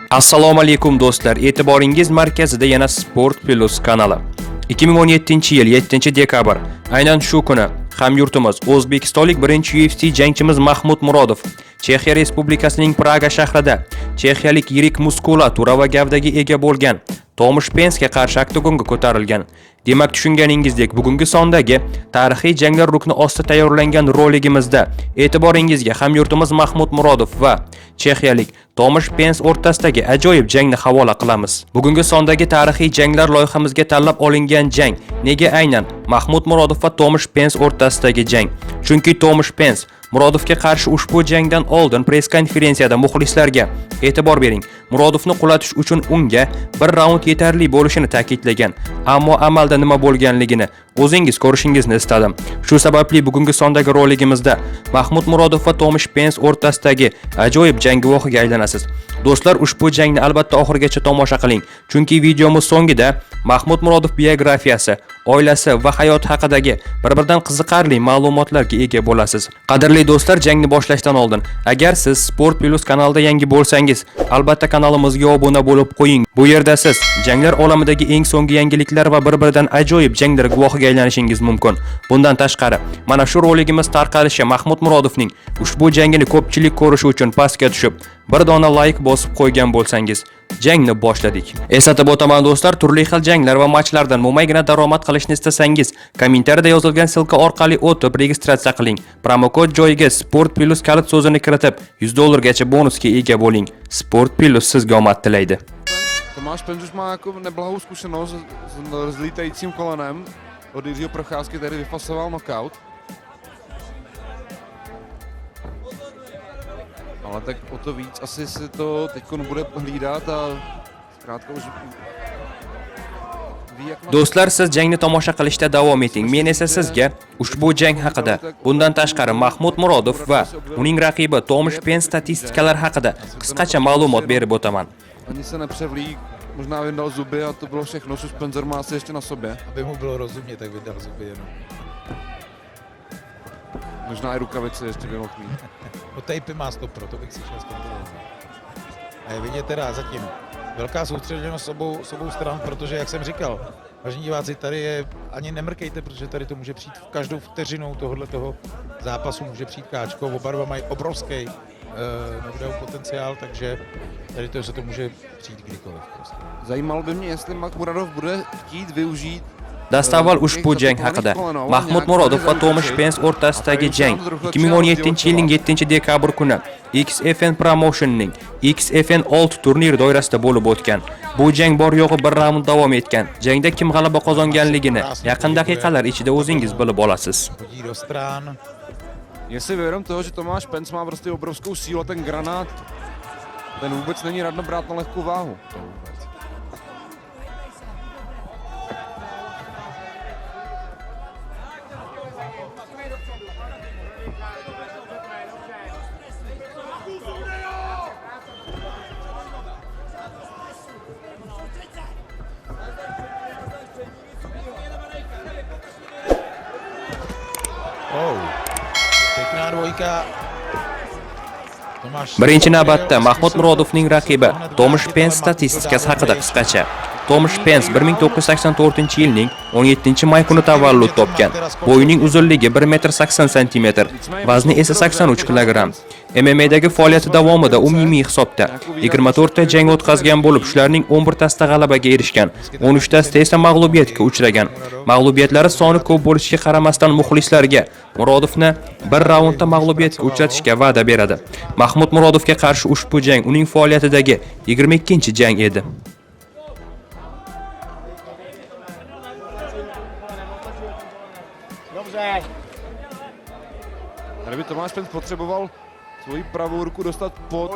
Assalomu alaykum do'stlar. E'tiboringiz markazida yana Sport Plus kanali. 2017-yil 7-dekabr. Aynan shu kuni hamyurtimiz o'zbekistonlik birinchi UFC jangchimiz Mahmud Murodov Chexiya Respublikasining Praga shahrida chexiyalik yirik muskulatura va gavdaga ega bo'lgan Tomash Pensga qarshi oktagonga ko'tarilgan. Demak, tushunganingizdek, bugungi sondagi tarixiy janglar rukni ostida tayyorlangan roligimizda e'tiboringizga hamyurtimiz Mahmud Murodov va chexiyalik Tomash Pens o'rtasidagi ajoyib jangni havola qilamiz. Bugungi sondagi tarixiy janglar loyihamizga tanlab olingan jang nega aynan Mahmud Murodov va Tomash Pens o'rtasidagi jang? Chunki Tomash Pens Murodovga qarshi ushbu jangdan oldin press konferensiyada muxlislarga e'tibor bering, Murodovni qulatish uchun unga bir raund yetarli bo'lishini ta'kidlagan, ammo amalda nima bo'lganligini o'zingiz ko'rishingizni istadim. Shu sababli bugungi sondagi roligimizda Mahmud Murodov va Tomash Pens o'rtasidagi ajoyib jang guvohiga aylanasiz. Do'stlar, ushbu jangni albatta oxirigacha tomosha qiling, chunki videomiz so'ngida Mahmud Murodov biografiyasi, oilasi va hayoti haqidagi bir-biridan qiziqarli ma'lumotlarga ega bo'lasiz. Qadrli do'stlar, jangni boshlashdan oldin, agar siz Sport Plus kanalida yangi bo'lsangiz, albatta kanalimizga obuna bo'lib qo'ying. Bu yerda siz janglar olamidagi eng so'nggi yangiliklar va bir-biridan ajoyib janglar guvohiga aylanishingiz mumkin. Bundan tashqari, mana shu roligimiz tarqalishi Mahmud Murodovning ushbu jangini ko'pchilik ko'rishi uchun pastga tushib, bir dona like bosib qo'ygan bo'lsangiz, jangni boshladik. Eslatib o'taman do'stlar, turli xil janglar va matchlardan mo'maygina daromad qilishni istasangiz, kommentariyada yozilgan silka orqali o'tib registratsiya qiling. Promokod joyiga Sport Plus kalit so'zini kiritib, $100 gacha bonusga ega bo'ling. Sport Plus sizga omad tilaydi. Tomáš Pens už má jako neblahou zkušenost s lítajícím kolenem. Od Jiřího Procházky tady vyfasoval knockout. Ale tak o to víc asi si to teď bude hlídat a zkrátka už ví, jak... Do'stlar, siz jangni tomosha qilishda davom eting. Men esa sizga ushbu jang haqida, bundan tashqari Mahmud Murodov va uning raqibi Tomash Pens statistikalar haqida qisqacha ma'lumot berib o'taman. Ani se nepřevlík, možná vyndal zuby a to bylo všechno, suspenzor má asi ještě na sobě. Aby mu bylo rozumět, tak vydal zuby jenom. Možná i rukavice ještě by mohl mít. No tapy má 100 pro, to bych si šel zkontrolovat. A je vidět teda zatím velká soustředěnost s obou stran, protože jak jsem říkal, vážení diváci, tady je, ani nemrkejte, protože tady to může přijít v každou vteřinou tohoto zápasu, může přijít káčko, oba dva mají obrovský potenciál, takže tady to se to může přijít kdykoliv. Prostě. Zajímalo by mě, jestli Muradov bude chtít využít Dastavval ushbu jang haqida. Mahmud Murodov va Tomash Pens o'rtasidagi jang 2017-yilning 7-dekabr kuni XFN Promotion'ning XFN Alt turnir doirasida bo'lib o'tgan. Bu jang bor yo'g'i bir raund davom etgan. Jangda kim g'alaba qozonganligini yaqin daqiqalar ichida o'zingiz bilib olasiz. Je si vědom toho, že Tomáš Pens má prostě obrovskou sílu, ten granát, ten vůbec není radno brát na lehkou váhu. Pěkná dvojka. Birinchi navbatda Mahmud Murodovning raqibi Tomash Pens statistikasi haqida qisqacha. Tomash Pens 1984-yilning 17-may kuni tavallud topgan. Bo'yining uzunligi 1,80 m, vazni esa 83 kg. MMA'dagi faoliyati davomida umumiy hisobda 24 ta jang o'tkazgan bo'lib, shularning 11 tasida g'alabaga erishgan, 13 tasida esa mag'lubiyatga uchragan. Mag'lubiyatlari soni ko'p bo'lishiga qaramasdan muxlislarga Murodovni bir raundda mag'lubiyatga uchratishga va'da beradi. Mahmud Murodovga qarshi ushbu jang uning faoliyatidagi 22-jang edi. Tady by Tomáš Pens potřeboval svoji pravou ruku dostat pod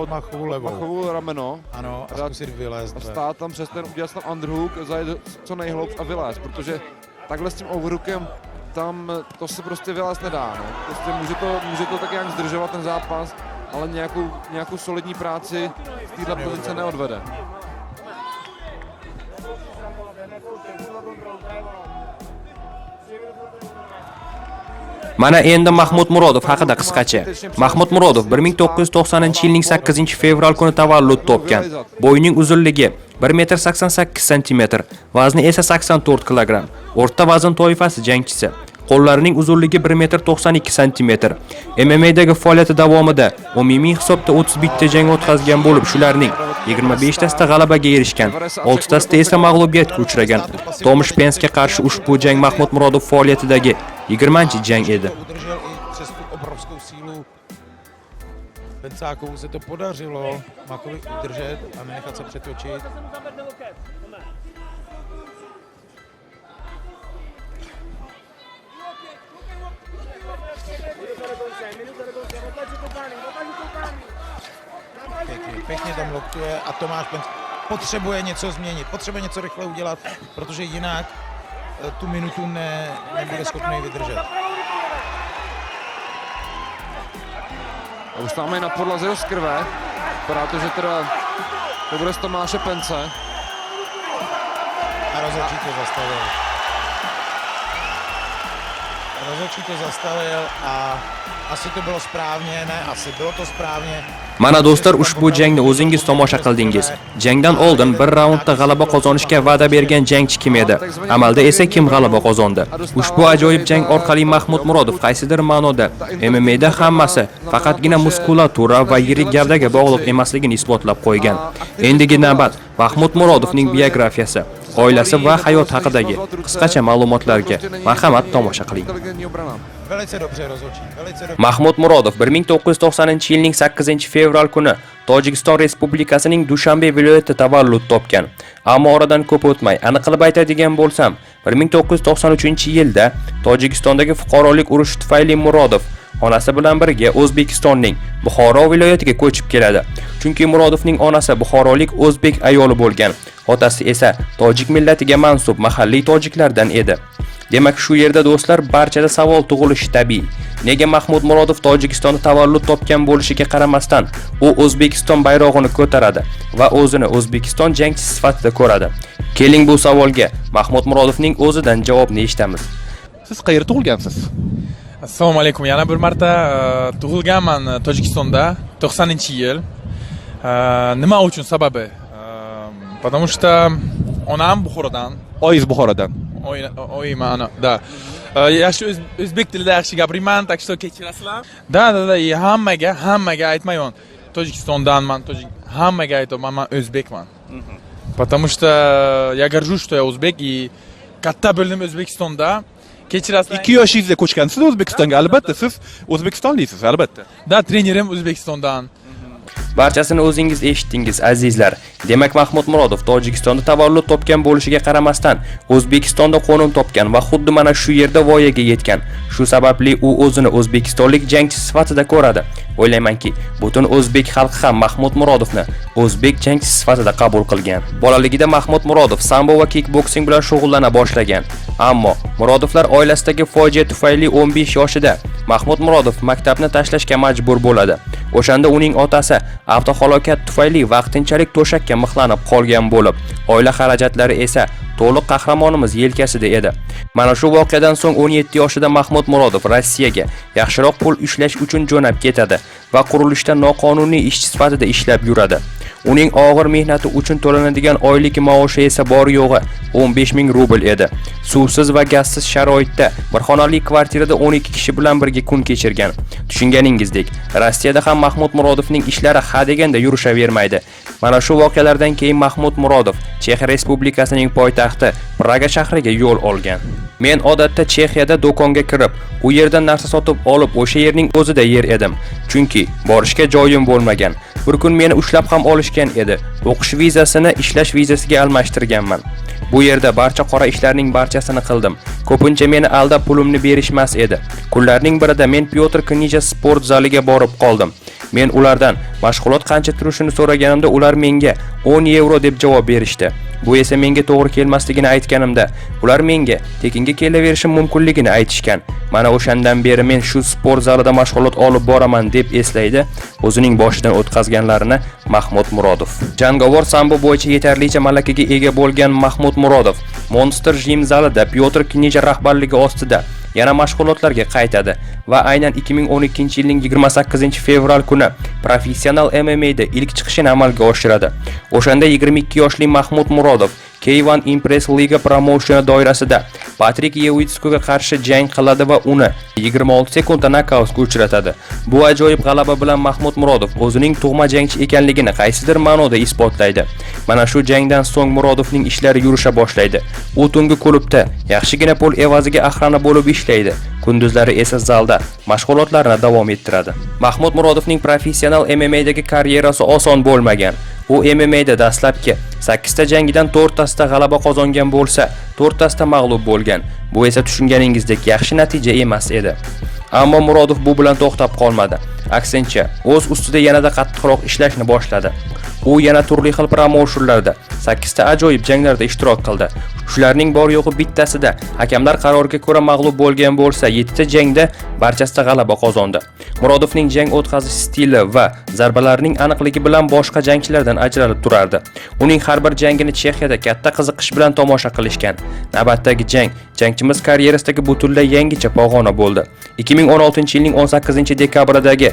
machovou levou. Machovou rameno. Ano, a zkusit vylézt. A stát tam přes ten, udělat tam underhook, zajet co nejhloub a vylézt, protože takhle s tím overhookem tam to se prostě vylézt nedá. No. Prostě může to tak nějak zdržovat ten zápas, ale nějakou solidní práci z této pozice neodvede. Mana endi Mahmud Murodov haqida qisqacha. Mahmud Murodov 1990-yilning 8-fevral kuni tavallud topgan. Bo'yining uzunligi 1,88 m, vazni esa 84 kg. O'rta vazn toifasi jangchisi. Qo'llarining uzunligi 1,92 m. MMA'dagi faoliyati davomida umumiy hisobda 31 ta jang o'tkazgan bo'lib, shularning 25 tasida g'alabaga erishgan, 6 tasida esa mag'lubiyatga uchragan. Tomash Pensga qarshi ushbu jang Mahmud Murodov faoliyatidagi 20-jang edi. Udržel i přes tu obrovskou sílu. Pencákovu se to podařilo Makovi udržet a nenechat se přetočit. Pěkně tam loktuje a Tomáš Penc potřebuje něco změnit, potřebuje něco rychle udělat, protože jinak tu minutu nebude schopný vydržet. A už tam je na podlaze dost krve. Vypadá to, že teda to bude z Tomáše Pence. A rozhodčí to zastavil. Rozhodčí to zastavil a asi to bylo správně, ne, asi bylo to správně. Mana do'stlar, ushbu jangni o'zingiz tomosha qildingiz. Jangdan oldin bir raundda g'alaba qozonishga va'da bergan jangchi kim edi? Amalda esa kim g'alaba qozondi? Ushbu ajoyib jang orqali Mahmud Murodov qaysidir ma'noda MMA'da hammasi faqatgina muskulatura va yirik gavdaga bog'liq emasligini isbotlab qo'ygan. Endigi navbat Mahmud Murodovning biografiyasi, oilasi va hayot haqidagi qisqacha ma'lumotlarga marhamat tomosha qiling. Velice dobře rozhodčí, velice dobře. Mahmud Murodov 1990-yilning 8-fevral kuni Tojikiston Respublikasining Dushanbe viloyatida tavallud topgan. Ammo oradan ko'p o'tmay, aniq qilib aytadigan bo'lsam, 1993-yilda Tojikistondagi fuqarolik urushi tufayli Murodov onasi bilan birga O'zbekistonning Buxoro viloyatiga ko'chib keladi. Chunki Murodovning onasi buxorolik o'zbek ayoli bo'lgan, otasi esa tojik millatiga mansub mahalliy tojiklardan edi. Demak, shu yerda do'stlar, barchada savol tug'ilishi tabiiy. Nega Mahmud Murodov Tojikistonda tavallud topgan bo'lishiga qaramasdan, u O'zbekiston bayrog'ini ko'taradi va o'zini O'zbekiston jangchisi sifatida ko'radi? Keling bu savolga Mahmud Murodovning o'zidan javobni eshitamiz. Siz qayerda tug'ilgansiz? Assalomu alaykum. Yana bir marta tug'ilganman Tojikistonda 90-yil. Nima uchun sababi? Потому что onam Buxorodan. Oyingiz Buxorodan. Oyim ana, da. Yaxshi o'zbek tilida yaxshi gapirman, так что kechirasizlar. Da, hammaga aytmayman. Tojikistondanman, hammaga aytaman, men o'zbekman. Потому что я горжусь, что я узбек и katta bo'ldim O'zbekistonda. Kechirasizlar. 2 yoshingizda ko'chgansiz O'zbekistonga, albatta siz O'zbekistonlisiz, albatta. Da, trenerim O'zbekistondan. Barchasini o'zingiz eshitdingiz, azizlar. Demak, Mahmud Murodov Tojikistonda tavallud topgan bo'lishiga qaramasdan, O'zbekistonda qo'nim topgan va xuddi mana shu yerda voyaga yetgan. Shu sababli u o'zini o'zbekistonlik jangchi sifatida ko'radi. O'ylaymanki, butun o'zbek xalqi ham Mahmud Murodovni o'zbek jangchi sifatida qabul qilgan. Bolaligida Mahmud Murodov sambo va kickboksing bilan shug'ullana boshlagan. Ammo Murodovlar oilasidagi fojia tufayli 15 yoshida Mahmud Murodov maktabni tashlashga majbur bo'ladi. O'shanda uning otasi avtohalokat tufayli vaqtinchalik to'shakka mixlanib qolgan bo'lib, oila xarajatlari esa to'liq qahramonimiz yelkasida edi. Mana shu voqeadan so'ng 17 yoshida Mahmud Murodov Rossiyaga yaxshiroq pul ishlash uchun jo'nab ketadi va qurilishda noqonuniy ishchi sifatida ishlab yuradi. Uning og'ir mehnati uchun to'lanadigan oylik maoshi esa bor yo'g'i 15 ming rubl edi. Suvsiz va gazsiz sharoitda bir xonali kvartirada 12 kishi bilan birga kun kechirgan. Tushunganingizdek, Rossiyada ham Mahmud Murodovning ishlari ha deganda yurishavermaydi. Mana shu voqealardan keyin Mahmud Murodov Chexiya Respublikasining poytaxti Praga shahriga yo'l olgan. Men odatda Chexiyada do'konga kirib, u yerdan narsa sotib olib, o'sha yerning o'zida yer edim. Chunki borishga joyim bo'lmagan. Bir kun meni ushlab ham olishgan edi. O'qish vizasini ishlash vizasiga almashtirganman. Bu yerda barcha qora ishlarning barchasini qildim. Ko'pincha meni aldab pulimni berishmas edi. Kunlarning birida men Pyotr Knija sport zaliga borib qoldim. Men ulardan mashg'ulot qancha turishini so'raganimda ular menga 10 yevro deb javob berishdi. Bu esa menga to'g'ri kelmasligini aytganimda, ular menga tekinga kelaverishim mumkinligini aytishgan. Mana o'shandan beri men shu sport zalida mashg'ulot olib boraman deb eslaydi o'zining boshidan o'tkazganlarini Mahmud Murodov. Jangovar sambo bo'yicha yetarlicha malakaga ega bo'lgan Mahmud Murodov Monster Gym zalida Pyotr Knija rahbarligi ostida yana mashg'ulotlarga qaytadi va aynan 2012-yilning 28-fevral kuni professional MMA'da ilk chiqishini amalga oshiradi. O'shanda 22 yoshli Mahmud Murodov K1 Impress Liga promotioni doirasida Patrik Yevitskoga qarshi jang qiladi va uni 26 sekundda nokautga uchratadi. Bu ajoyib g'alaba bilan Mahmud Murodov o'zining tug'ma jangchi ekanligini qaysidir ma'noda isbotlaydi. Mana shu jangdan so'ng Murodovning ishlari yurisha boshlaydi. U tungi klubda yaxshigina pul evaziga ahrana bo'lib ishlaydi. Kunduzlari esa zalda mashg'ulotlarini davom ettiradi. Mahmud Murodovning professional MMA'dagi karyerasi oson bo'lmagan. U MMA'da dastlabki 8 ta jangidan 4 tasida g'alaba qozongan bo'lsa, 4 tasida mag'lub bo'lgan. Bu esa tushunganingizdek yaxshi natija emas edi. Ammo Murodov bu bilan to'xtab qolmadi. Aksincha, o'z ustida yanada qattiqroq ishlashni boshladi. U yana turli xil promotionlarda 8 ta ajoyib janglarda ishtirok qildi. Shularning bor yo'g'i bittasida hakamlar qaroriga ko'ra mag'lub bo'lgan bo'lsa, 7 ta jangda barchasida g'alaba qozondi. Murodovning jang o'tkazish stili va zarbalarining aniqligi bilan boshqa jangchilardan ajralib turardi. Uning har bir jangini Chexiyada katta qiziqish bilan tomosha qilishgan. Navbatdagi jangchimiz karyerasidagi butunlay yangicha pog'ona bo'ldi. 2016-yilning 18-dekabridagi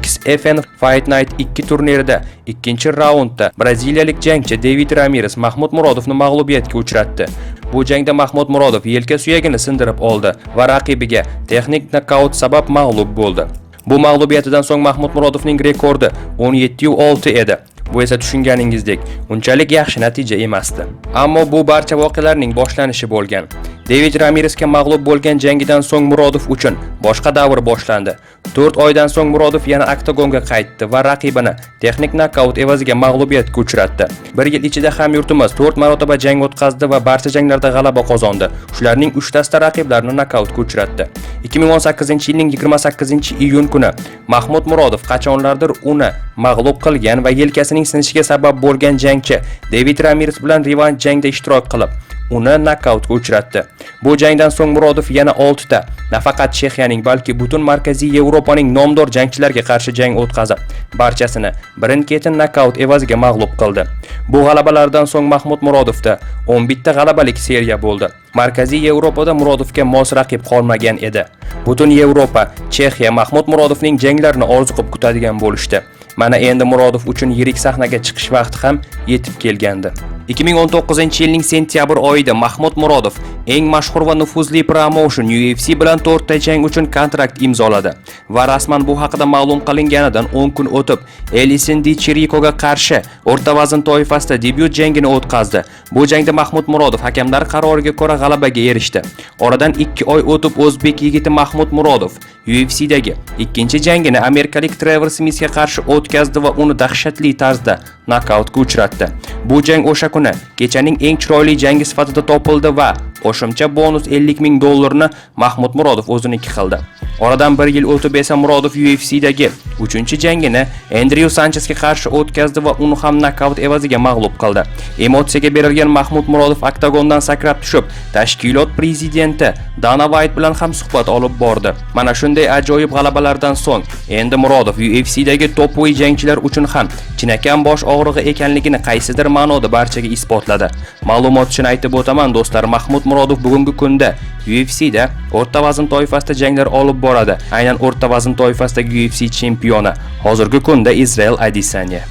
XFN Fight Night 2 turnirida ikkinchi raundda braziliyalik jangchi David Ramirez Mahmud Murodovni mag'lubiyatga uchratdi. Bu jangda Mahmud Murodov yelka suyagini sindirib oldi va raqibiga texnik nokaut sabab mag'lub bo'ldi. Bu mag'lubiyatidan so'ng Mahmud Murodovning rekordi 17-6 edi. Bu esa tushunganingizdek unchalik yaxshi natija emasdi. Ammo bu barcha voqealarning boshlanishi bo'lgan. David Ramirezga mag'lub bo'lgan jangidan so'ng Murodov uchun boshqa davr boshlandi. 4 oydan so'ng Murodov yana oktagonga qaytdi va raqibini texnik nokaut evaziga mag'lubiyatga uchratdi. 1 yil ichida hamyurtimiz 4 marotaba jang o'tkazdi va barcha janglarda g'alaba qozondi. Shularning 3 tasida raqiblarini nokautga uchratdi. 2018-yilning 28-iyun kuni Mahmud Murodov qachonlardir uni mag'lub qilgan va yelkasining sinishiga sabab bo'lgan jangchi David Ramirez bilan revansh jangda ishtirok qilib, uni nokautga uchratdi. Bu jangdan so'ng Murodov yana 6 ta nafaqat Chexiyaning, balki butun Markaziy Yevropaning nomdor jangchilariga qarshi jang o'tkazib, barchasini birin-ketin nokaut evaziga mag'lub qildi. Bu g'alabalardan so'ng Mahmud Murodovda 11 ta g'alabalik seriya bo'ldi. Markaziy Yevropada Murodovga mos raqib qolmagan edi. Butun Yevropa, Chexiya Mahmud Murodovning janglarini orziqib kutadigan bo'lishdi. Mana endi Murodov uchun yirik sahnaga chiqish vaqti ham yetib kelgandi. 2019-yilning sentyabr oyida Mahmud Murodov eng mashhur va nufuzli promotion UFC bilan 4 ta jang uchun kontrakt imzoladi va rasman bu haqida ma'lum qilinganidan 10 kun o'tib Elison Di Chiricoga qarshi o'rta vazn toifasida debyut jangini o'tkazdi. Bu jangda Mahmud Murodov hakamlar qaroriga ko'ra g'alabaga erishdi. Oradan 2 oy o'tib o'zbek yigiti Mahmud Murodov UFC'dagi ikkinchi jangini amerikalik Trevor Smithga qarshi o'tkazdi va uni dahshatli tarzda nokautga uchratdi. Bu jang o'sha kuni kechaning eng chiroyli jangi sifatida topildi va qo'shimcha bonus $50,000 Mahmud Murodov o'ziniki qildi. Oradan 1 yil o'tib esa Murodov UFC'dagi 3-jangini Andrew Sanchezga qarshi o'tkazdi va uni ham nokaut evaziga mag'lub qildi. Emotsiyaga berilgan Mahmud Murodov oktagondan sakrab tushib, tashkilot prezidenti Dana White bilan ham suhbat olib bordi. Mana shunday ajoyib g'alabalardan so'ng endi Murodov UFC'dagi top-o'y jangchilar uchun ham chinakam bosh og'rig'i ekanligini qaysidir ma'noda barchaga isbotladi. Ma'lumot uchun aytib o'taman do'stlar, Mahmud Murodov bugungi kunda UFC'da o'rta vazn toifasida janglar olib boradi. Aynan o'rta vazn toifasidagi UFC chempioni hozirgi kunda Israel Adesanya.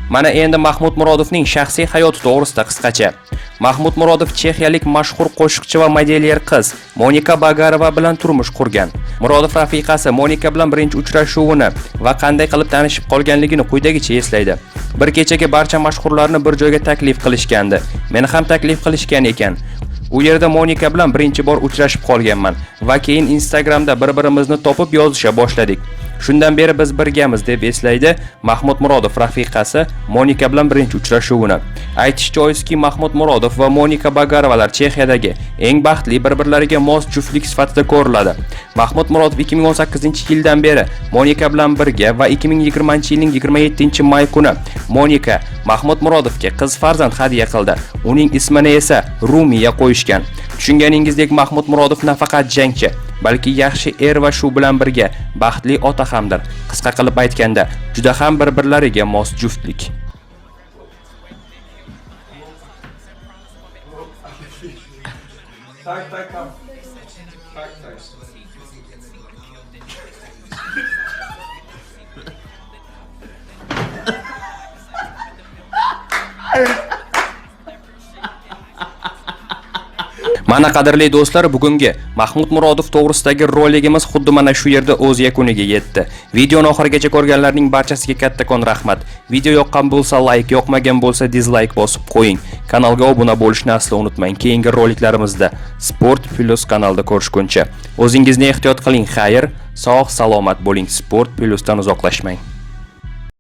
Mana endi Mahmud Murodovning shaxsiy hayoti to'g'risida qisqacha. Mahmud Murodov chexiyalik mashhur qo'shiqchi va modelyer qiz Monika Bagarova bilan turmush qurgan. Murodov rafiqasi Monika bilan birinchi uchrashuvini va qanday qilib tanishib qolganligini quyidagicha eslaydi. Bir kechaga barcha mashhurlarni bir joyga taklif qilishgandi. Meni ham taklif qilishgan ekan. U yerda Monika bilan birinchi bor uchrashib qolganman va keyin Instagramda bir-birimizni topib yozisha boshladik. Shundan beri biz birgamiz deb eslaydi Mahmud Murodov rafiqasi Monika bilan birinchi uchrashuvini. Aytish joizki, Mahmud Murodov va Monika Bagarovalar Chexiyadagi eng baxtli bir-birlariga mos juftlik sifatida ko'riladi. Mahmud Murodov 2018-yildan beri Monika bilan birga va 2020-yilning 27-may kuni Monika Mahmud Murodovga qiz farzand hadya qildi. Uning ismini esa Rumiya qo'yishgan. Tushunganingizdek, Mahmud Murodov nafaqat jangchi, balki yaxshi er va shu bilan birga baxtli ota hamdir. Qisqa qilib aytganda, juda ham bir-birlariga mos juftlik. Mana qadrli do'stlar, bugungi Mahmud Murodov to'g'risidagi roligimiz xuddi mana shu yerda o'z yakuniga yetdi. Videoni oxirigacha ko'rganlarning barchasiga kattakon rahmat. Video yoqqan bo'lsa like, yoqmagan bo'lsa dislike bosib qo'ying. Kanalga obuna bo'lishni asla unutmang. Keyingi roliklarimizda Sport Plus kanalida ko'rishguncha o'zingizni ehtiyot qiling. Xayr, sog' salomat bo'ling. Sport Plusdan uzoqlashmang.